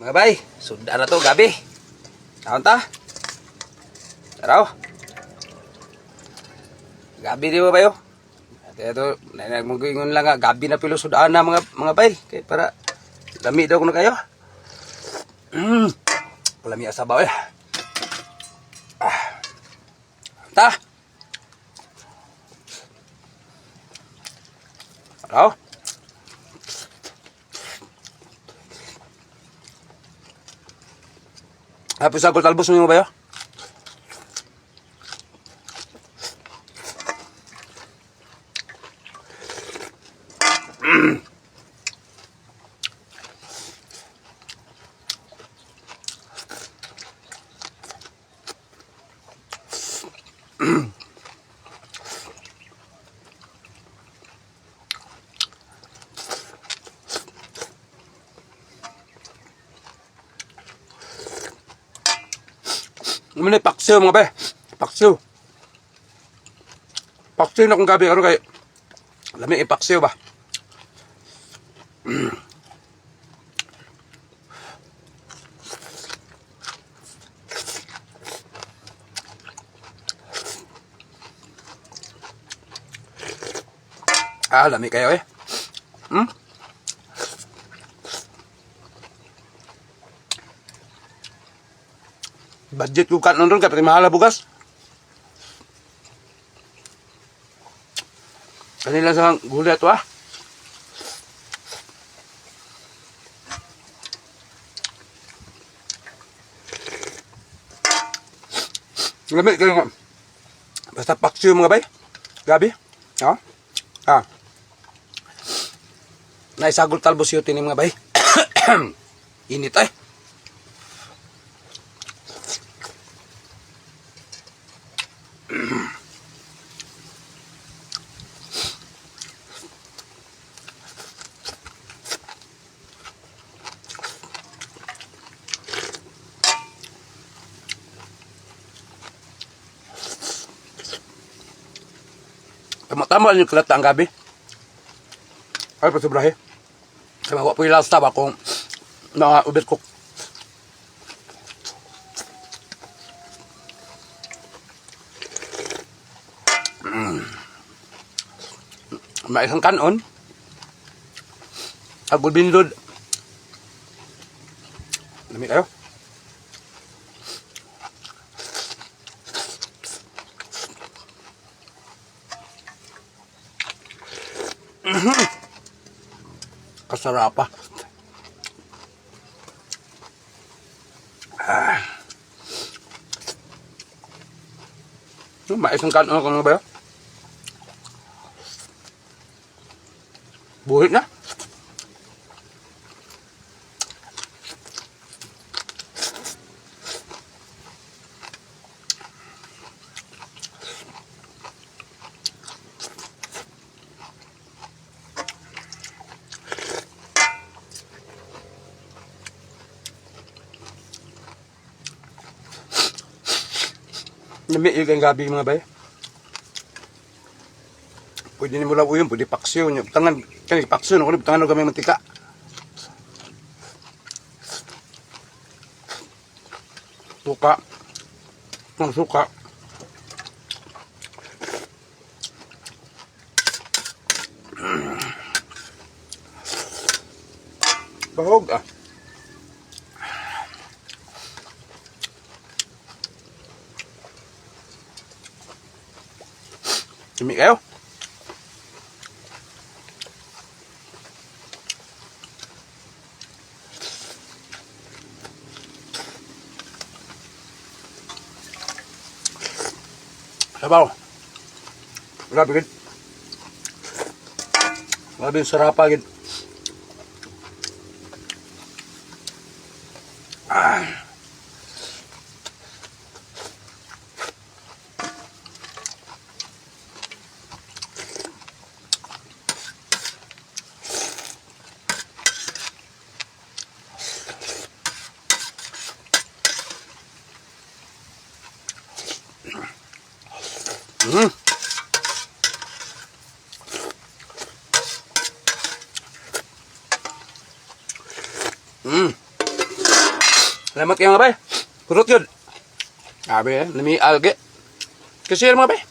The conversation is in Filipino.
Mga bay, suda na to gabi. Taon ta? Taraw. Gabi di ba bayo? Ito, nagmugingon lang nga, gabi na pilo sudaan na mga bay. Kaya para, lami daw ko na kayo. Lami asabaw eh. Ta! Taraw. Tapos ako talbos mo ba yun? Ini paksiw mga be. Paksiw. Paksiw na kung gabi. Ano kayo? Lami ipaksiw ba? Lami kayo eh. Budget ko kan nandun kapag mahal na bugas. Kanila sa gulay ito ah. Lamig kayo nga. Basta paksiw mga bay. Gabi. Naisagol talbos yun ni mga bay. Init ay. Tama-tama yung kalata ang gabi. Ay, pasobrahe. Kaya mawa po yung last time akong mga overcook. May isang kanon. Agul bindod. Lamig kayo. Kasarapa. May isang kanon ako ba yun? Buhit na. Nami yung gabi mga bay. Pwede ni mula uyong, pwede paksiw nyo. Tangan, kaya paksiw no, tangan no kami mantika. Suka. Ang suka. Bahog ah. Sumi kayo. Sabaw. Grabe gid. Grabe yung sarapa gid. Salamat kayo mga bay. Purot yun. Sabi nami alge. Kasi mga bay.